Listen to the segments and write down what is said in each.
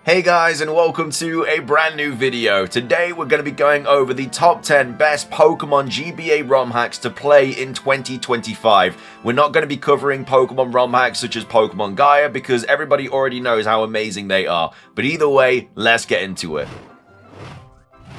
Hey guys, and welcome to a brand new video. Today we're going to be going over the top 10 best Pokemon GBA Rom Hacks to play in 2025. We're not going to be covering Pokemon Rom Hacks such as Pokemon Gaia because everybody already knows how amazing they are. But either way, let's get into it.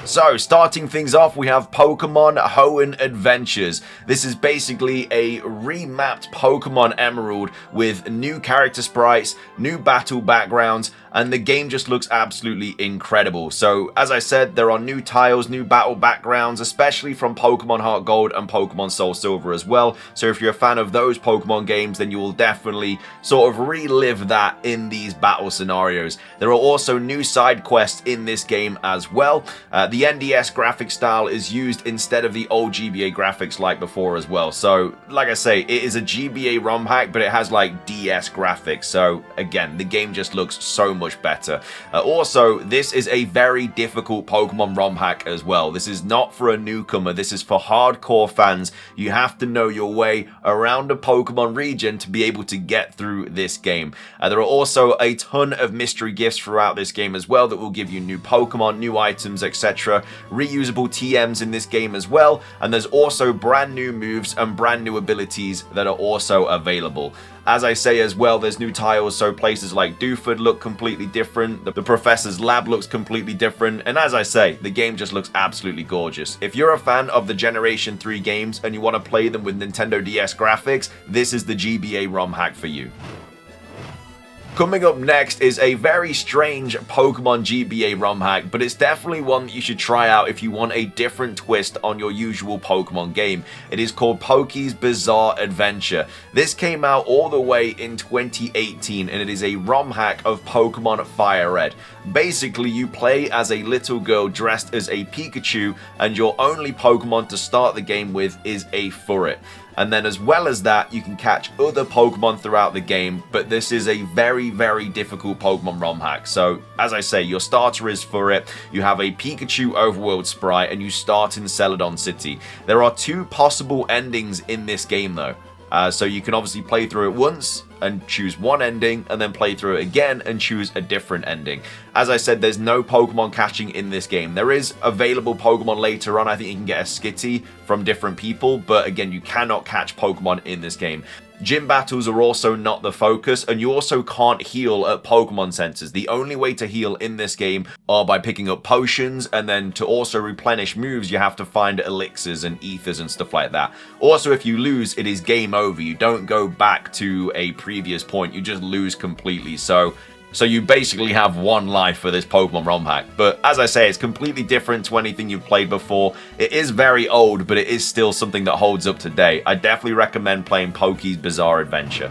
So, starting things off, we have Pokemon Hoenn Adventures. This is basically a remapped Pokemon Emerald with new character sprites, new battle backgrounds, and the game just looks absolutely incredible. So, as I said, there are new tiles, new battle backgrounds, especially from Pokemon Heart Gold and Pokemon Soul Silver as well. So if you're a fan of those Pokemon games, then you will definitely sort of relive that in these battle scenarios. There are also new side quests in this game as well. The NDS graphic style is used instead of the old GBA graphics like before as well. So, like I say, it is a GBA ROM hack, but it has like DS graphics. So, again, the game just looks so much better. Also, this is a very difficult Pokemon ROM hack as well. This is not for a newcomer. This is for hardcore fans. You have to know your way around a Pokemon region to be able to get through this game. There are also a ton of mystery gifts throughout this game as well that will give you new Pokemon, new items, etc. Reusable TMs in this game as well, and there's also brand new moves and brand new abilities that are also available. As I say as well, there's new tiles, so places like Dewford look completely different, the Professor's Lab looks completely different, and as I say, the game just looks absolutely gorgeous. If you're a fan of the Generation 3 games and you want to play them with Nintendo DS graphics, this is the GBA ROM hack for you. Coming up next is a very strange Pokemon GBA ROM hack, but it's definitely one that you should try out if you want a different twist on your usual Pokemon game. It is called Poke's Bizarre Adventure. This came out all the way in 2018, and it is a ROM hack of Pokemon Fire Red. Basically, you play as a little girl dressed as a Pikachu, and your only Pokemon to start the game with is a Furret. And then as well as that, you can catch other Pokemon throughout the game, but this is a very, very difficult Pokemon ROM hack. So, as I say, your starter is Furret, you have a Pikachu overworld sprite, and you start in Celadon City. There are two possible endings in this game though. So you can obviously play through it once and choose one ending, and then play through it again and choose a different ending. As I said, there's no Pokemon catching in this game. There is available Pokemon later on. I think you can get a Skitty from different people, but again, you cannot catch Pokemon in this game. Gym battles are also not the focus, and you also can't heal at Pokemon centers. The only way to heal in this game are by picking up potions, and then to also replenish moves, you have to find elixirs and ethers and stuff like that. Also, if you lose, it is game over. You don't go back to a previous point, you just lose completely. So you basically have one life for this Pokemon ROM hack. But as I say, it's completely different to anything you've played before. It is very old, but it is still something that holds up today. I definitely recommend playing Poke's Bizarre Adventure.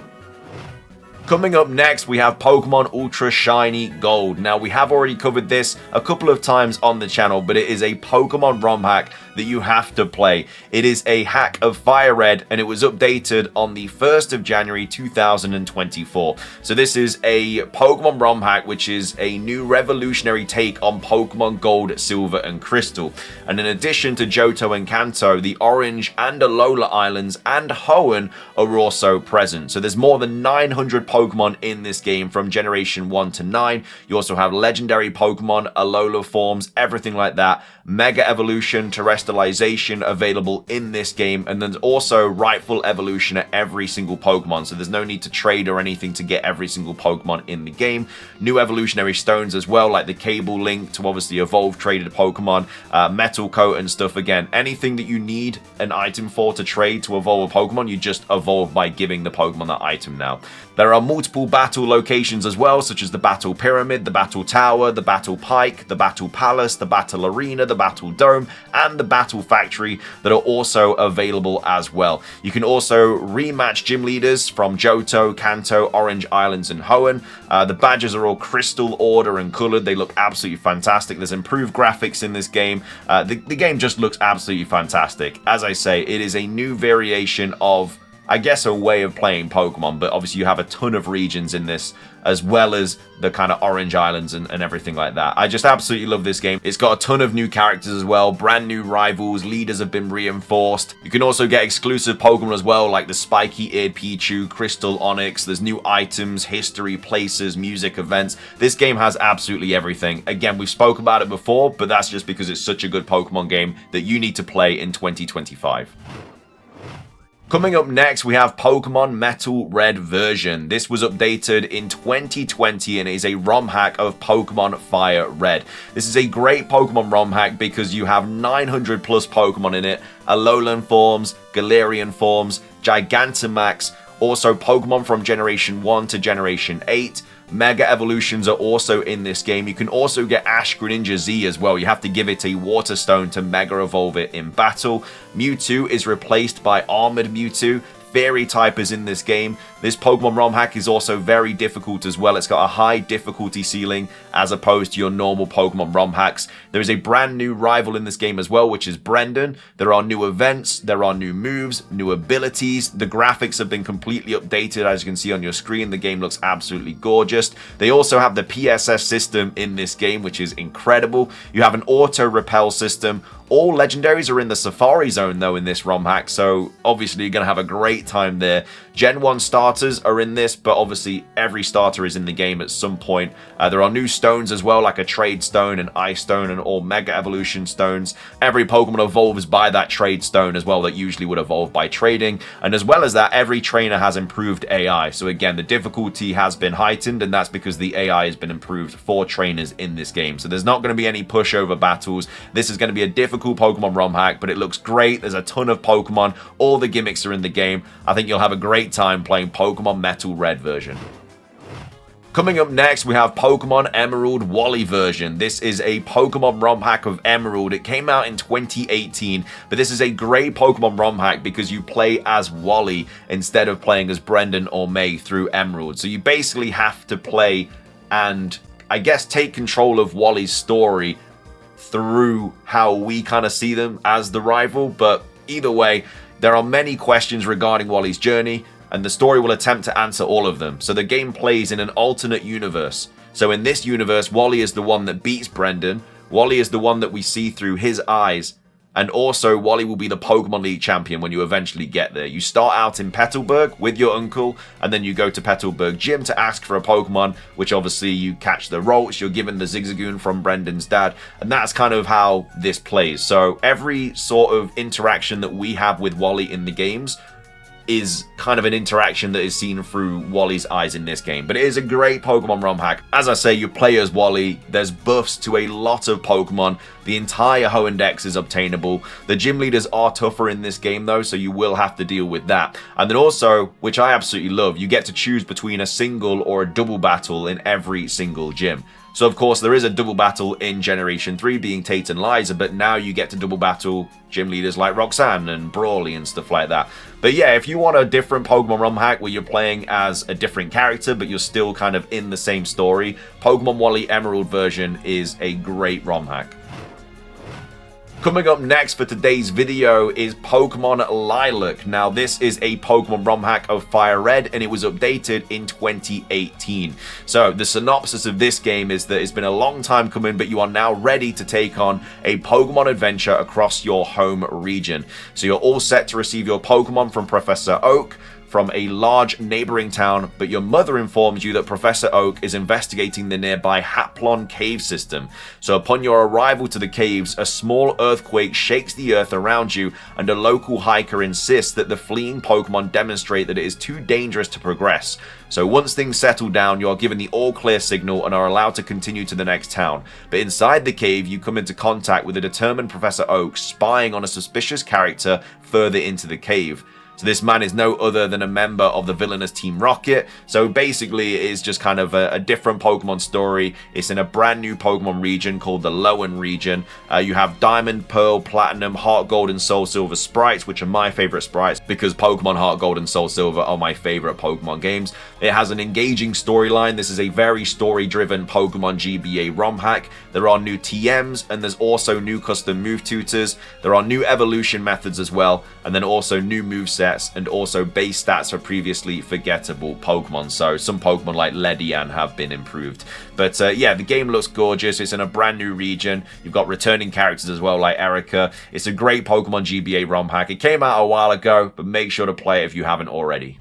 Coming up next, we have Pokemon Ultra Shiny Gold. Now, we have already covered this a couple of times on the channel, but it is a Pokemon ROM hack that you have to play. It is a hack of Fire Red, and it was updated on the 1st of January 2024. So this is a Pokemon ROM hack, which is a new revolutionary take on Pokemon Gold, Silver, and Crystal. And in addition to Johto and Kanto, the Orange and Alola Islands and Hoenn are also present. So there's more than 900 Pokemon in this game from Generation 1 to 9. You also have legendary Pokemon, Alola forms, everything like that. Mega Evolution, Terrestrialization available in this game, and there's also Rightful Evolution at every single Pokemon, so there's no need to trade or anything to get every single Pokemon in the game. New evolutionary stones as well, like the Cable Link to obviously evolve traded Pokemon, Metal Coat and stuff. Again, anything that you need an item for to trade to evolve a Pokemon, you just evolve by giving the Pokemon that item now. There are multiple battle locations as well, such as the Battle Pyramid, the Battle Tower, the Battle Pike, the Battle Palace, the Battle Arena, the Battle Dome, and the Battle Factory that are also available as well. You can also rematch gym leaders from Johto, Kanto, Orange Islands, and Hoenn. The badges are all crystal order and colored. They look absolutely fantastic. There's improved graphics in this game. The game just looks absolutely fantastic. As I say, it is a new variation of I guess, a way of playing Pokemon, but obviously you have a ton of regions in this, as well as the kind of Orange Islands and everything like that. I just absolutely love this game. It's got a ton of new characters as well, brand new rivals, leaders have been reinforced. You can also get exclusive Pokemon as well, like the spiky-eared Pichu, Crystal Onyx. There's new items, history, places, music, events. This game has absolutely everything. Again, we've spoke about it before, but that's just because it's such a good Pokemon game that you need to play in 2025. Coming up next, we have Pokemon Metal Red version. This was updated in 2020 and is a ROM hack of Pokemon Fire Red. This is a great Pokemon ROM hack because you have 900 plus Pokemon in it, Alolan forms, Galarian forms, Gigantamax, also Pokemon from Generation 1 to Generation 8. Mega Evolutions are also in this game. You can also get Ash Greninja Z as well. You have to give it a Water Stone to Mega Evolve it in battle. Mewtwo is replaced by Armored Mewtwo. Fairy type is in this game. This Pokemon ROM hack is also very difficult as well. It's got a high difficulty ceiling as opposed to your normal Pokemon ROM hacks. There is a brand new rival in this game as well, which is Brendan. There are new events, there are new moves, new abilities. The graphics have been completely updated. As you can see on your screen, the game looks absolutely gorgeous. They also have the PSS system in this game, which is incredible. You have an auto repel system. All legendaries are in the Safari Zone though in this ROM hack, so obviously you're going to have a great time there. Gen 1 starters are in this, but obviously every starter is in the game at some point. There are new stones as well, like a Trade Stone, an Ice Stone, and all Mega Evolution Stones. Every Pokemon evolves by that Trade Stone as well that usually would evolve by trading. And as well as that, every trainer has improved AI. So again, the difficulty has been heightened, and that's because the AI has been improved for trainers in this game. So there's not going to be any pushover battles. This is going to be a difficult Pokemon ROM hack, but it looks great. There's a ton of Pokemon. All the gimmicks are in the game. I think you'll have a great time playing Pokemon Metal Red version. Coming up next, we have Pokemon Emerald Wally version. This is a Pokemon ROM hack of Emerald. It came out in 2018, but this is a great Pokemon ROM hack because you play as Wally instead of playing as Brendan or May through Emerald. So you basically have to play and, I guess, take control of Wally's story through how we kind of see them as the rival. But either way, there are many questions regarding Wally's journey, and the story will attempt to answer all of them. So the game plays in an alternate universe. So in this universe, Wally is the one that beats Brendan. Wally is the one that we see through his eyes. And also, Wally will be the Pokemon League champion when you eventually get there. You start out in Petalburg with your uncle, and then you go to Petalburg Gym to ask for a Pokemon, which obviously you catch the Rolts, you're given the Zigzagoon from Brendan's dad, and that's kind of how this plays. So every sort of interaction that we have with Wally in the games is kind of an interaction that is seen through Wally's eyes in this game. But it is a great Pokemon ROM hack. As I say, you play as Wally. There's buffs to a lot of Pokemon. The entire Hoenn is obtainable. The gym leaders are tougher in this game though, so you will have to deal with that. And then also, which I absolutely love, you get to choose between a single or a double battle in every single gym. So of course there is a double battle in Generation 3 being Tate and Liza, but now you get to double battle gym leaders like Roxanne and Brawly and stuff like that. But yeah, if you want a different Pokemon ROM hack where you're playing as a different character but you're still kind of in the same story, Pokemon Wally Emerald version is a great ROM hack. Coming up next for today's video is Pokemon Lilac. Now this is a Pokemon ROM hack of Fire Red and it was updated in 2018. So the synopsis of this game is that it's been a long time coming, but you are now ready to take on a Pokemon adventure across your home region. So you're all set to receive your Pokemon from Professor Oak from a large neighboring town, but your mother informs you that Professor Oak is investigating the nearby Haplon cave system. So upon your arrival to the caves, a small earthquake shakes the earth around you, and a local hiker insists that the fleeing Pokemon demonstrate that it is too dangerous to progress. So once things settle down, you are given the all clear signal and are allowed to continue to the next town. But inside the cave, you come into contact with a determined Professor Oak spying on a suspicious character further into the cave. So this man is no other than a member of the villainous Team Rocket. So basically it is just kind of a different Pokemon story. It's in a brand new Pokemon region called the Lowen region. You have Diamond, Pearl, Platinum, Heart Gold and Soul Silver sprites, which are my favorite sprites because Pokemon Heart Gold and Soul Silver are my favorite Pokemon games. It has an engaging storyline. This is a very story-driven Pokemon GBA Rom hack. There are new TMs and there's also new custom move tutors. There are new evolution methods as well, and then also new movesets sets and also base stats for previously forgettable Pokemon. So some Pokemon like Ledian have been improved. But yeah, the game looks gorgeous. It's in a brand new region. You've got returning characters as well, like Erica. It's a great Pokemon GBA Rom hack. It came out a while ago, but make sure to play it if you haven't already.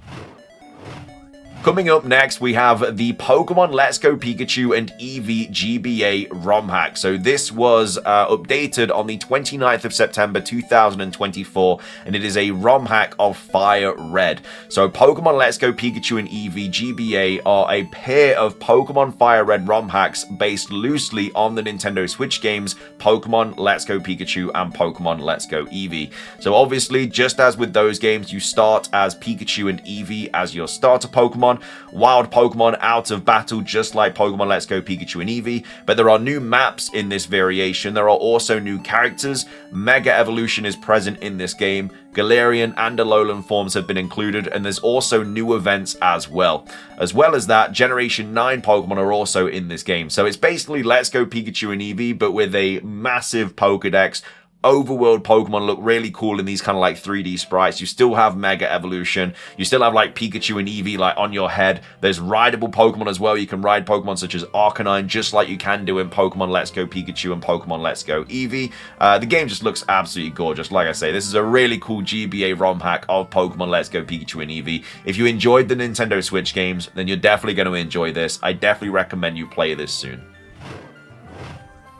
Coming up next, we have the Pokemon Let's Go Pikachu and Eevee GBA Rom Hack. So this was updated on the 29th of September 2024, and it is a ROM hack of Fire Red. So Pokemon Let's Go Pikachu and Eevee GBA are a pair of Pokemon Fire Red ROM hacks based loosely on the Nintendo Switch games Pokemon Let's Go Pikachu and Pokemon Let's Go Eevee. So obviously, just as with those games, you start as Pikachu and Eevee as your starter Pokemon. Wild Pokemon out of battle, just like Pokemon Let's Go Pikachu and Eevee, but there are new maps in this variation. There are also new characters. Mega Evolution is present in this game. Galarian and Alolan forms have been included, and there's also new events as well. As well as that, Generation 9 Pokemon are also in this game. So it's basically Let's Go Pikachu and Eevee, but with a massive Pokedex. Overworld Pokemon look really cool in these kind of like 3D sprites. You still have Mega Evolution. You still have like Pikachu and Eevee like on your head. There's rideable Pokemon as well. You can ride Pokemon such as Arcanine, just like you can do in Pokemon Let's Go Pikachu and Pokemon Let's Go Eevee. The game just looks absolutely gorgeous. Like I say, this is a really cool GBA ROM hack of Pokemon Let's Go Pikachu and Eevee. If you enjoyed the Nintendo Switch games, then you're definitely going to enjoy this. I definitely recommend you play this soon.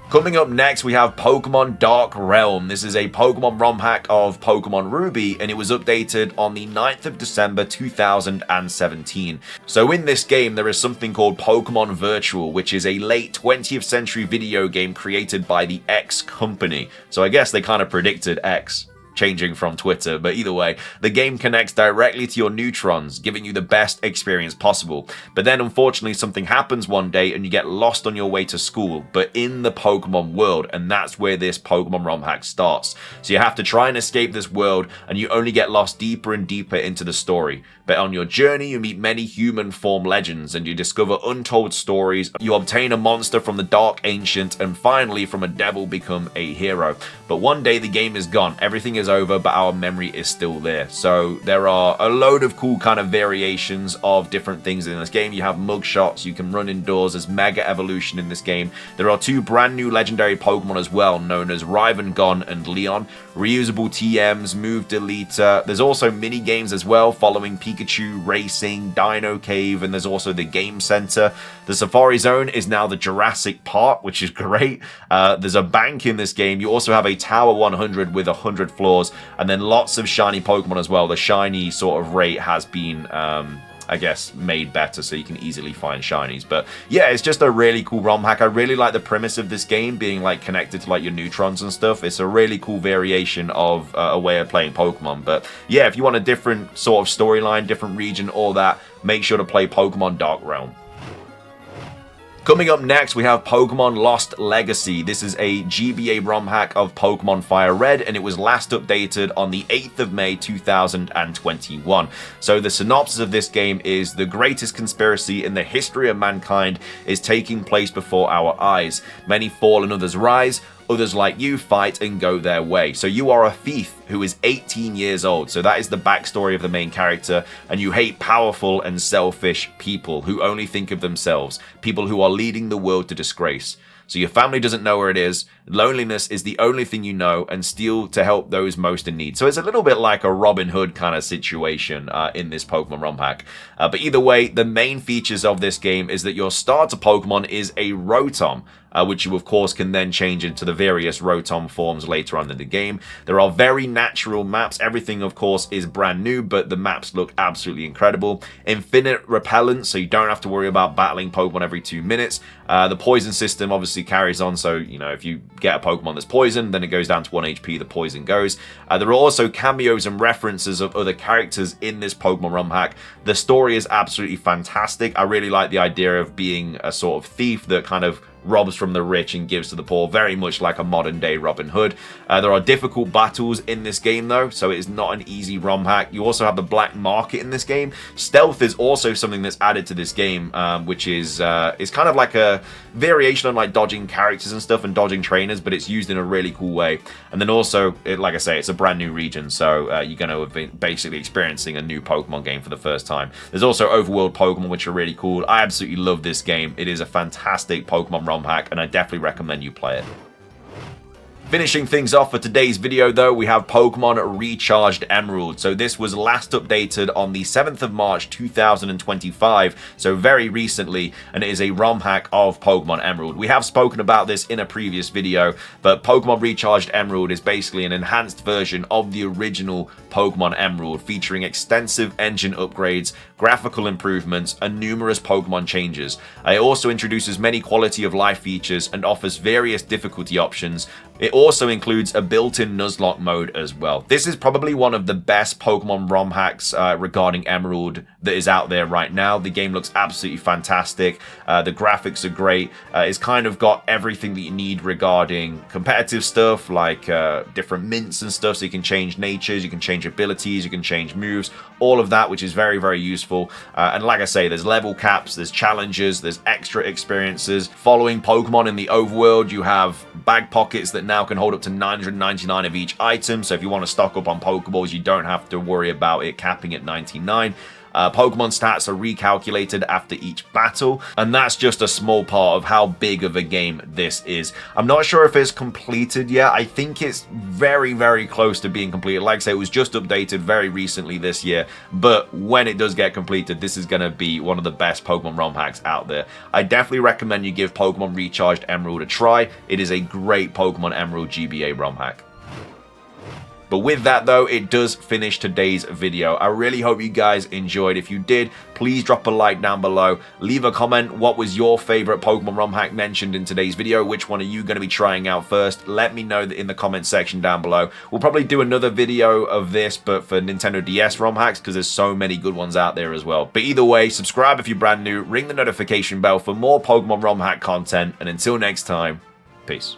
Coming up next, we have Pokemon Dark Realm. This is a Pokemon ROM hack of Pokemon Ruby, and it was updated on the 9th of December 2017. So in this game, there is something called Pokemon Virtual, which is a late 20th century video game created by the X company. So I guess they kind of predicted X changing from Twitter, but either way, the game connects directly to your neutrons, giving you the best experience possible. But then unfortunately something happens one day and you get lost on your way to school, but in the Pokemon world, and that's where this Pokemon ROM hack starts. So you have to try and escape this world, and you only get lost deeper and deeper into the story. But on your journey, you meet many human form legends, and you discover untold stories. You obtain a monster from the Dark Ancient, and finally from a devil become a hero. But one day the game is gone, everything is over, but our memory is still there. So there are a load of cool kind of variations of different things in this game. You have mugshots, you can run indoors, there's Mega Evolution in this game. There are two brand new legendary Pokemon as well, known as Rhyhorn and Leon. Reusable TMs, move deleter. There's also mini games as well, following Pikachu Racing, Dino Cave, and there's also the Game Center. The Safari Zone is now the Jurassic Park, which is great. There's a bank in this game. You also have a Tower 100 with 100 floors, and then lots of shiny Pokemon as well. The shiny sort of rate has been I guess made better, so you can easily find shinies. But yeah, it's just a really cool ROM hack. I really like the premise of this game being like connected to like your neutrons and stuff. It's a really cool variation of a way of playing Pokemon. But yeah, if you want a different sort of storyline, different region, all that, make sure to play Pokemon Dark Realm. Coming up next, we have Pokemon Lost Legacy. This is a GBA ROM hack of Pokemon Fire Red, and it was last updated on the 8th of May 2021. So the synopsis of this game is: the greatest conspiracy in the history of mankind is taking place before our eyes. Many fall and others rise. Others like you fight and go their way. So you are a thief who is 18 years old. So that is the backstory of the main character. And you hate powerful and selfish people who only think of themselves. People who are leading the world to disgrace. So your family doesn't know where it is. Loneliness is the only thing you know, and steal to help those most in need. So it's a little bit like a Robin Hood kind of situation in this Pokemon ROM hack. But either way, the main features of this game is that your starter Pokemon is a Rotom, which you of course can then change into the various Rotom forms later on in the game. There are very natural maps. Everything of course is brand new, but the maps look absolutely incredible. Infinite repellent, so you don't have to worry about battling Pokemon every 2 minutes. The poison system obviously carries on, so you know, if you get a Pokemon that's poisoned, then it goes down to 1 HP, the poison goes. There are also cameos and references of other characters in this Pokemon ROM hack. The story is absolutely fantastic. I really like the idea of being a sort of thief that kind of robs from the rich and gives to the poor, very much like a modern day Robin Hood. There are difficult battles in this game though, so it is not an easy ROM hack. You also have the black market in this game. Stealth is also something that's added to this game, which is kind of like a variation on like dodging characters and stuff and dodging trainers, but it's used in a really cool way. And then also, like I say, it's a brand new region, so you're going to have been basically experiencing a new Pokemon game for the first time. There's also overworld Pokemon, which are really cool. I absolutely love this game. It is a fantastic Pokemon ROM hack, and I definitely recommend you play it. Finishing things off for today's video though, we have Pokemon Recharged Emerald. So this was last updated on the 7th of March 2025, so very recently, and it is a ROM hack of Pokemon Emerald. We have spoken about this in a previous video, but Pokemon Recharged Emerald is basically an enhanced version of the original Pokemon Emerald, featuring extensive engine upgrades, graphical improvements, and numerous Pokemon changes. It also introduces many quality of life features and offers various difficulty options. It also includes a built-in Nuzlocke mode as well. This is probably one of the best Pokemon ROM hacks regarding Emerald that is out there right now. The game looks absolutely fantastic. The graphics are great. It's kind of got everything that you need regarding competitive stuff, like different mints and stuff, so you can change natures, you can change abilities, you can change moves, all of that, which is very, very useful. And like I say, there's level caps, there's challenges, there's extra experiences. Following Pokemon in the overworld, you have bag pockets that now can hold up to 999 of each item, so if you want to stock up on Pokeballs, you don't have to worry about it capping at 99. Pokemon stats are recalculated after each battle, and that's just a small part of how big of a game this is. I'm not sure if it's completed yet. I think it's very, very close to being completed. Like I say, it was just updated very recently this year, but when it does get completed, this is going to be one of the best Pokemon ROM hacks out there. I definitely recommend you give Pokemon Recharged Emerald a try. It is a great Pokemon Emerald GBA ROM hack. But with that though, it does finish today's video. I really hope you guys enjoyed. If you did, please drop a like down below. Leave a comment. What was your favorite Pokemon ROM hack mentioned in today's video? Which one are you going to be trying out first? Let me know in the comment section down below. We'll probably do another video of this, but for Nintendo DS ROM hacks, because there's so many good ones out there as well. But either way, subscribe if you're brand new, ring the notification bell for more Pokemon ROM hack content, and until next time, peace.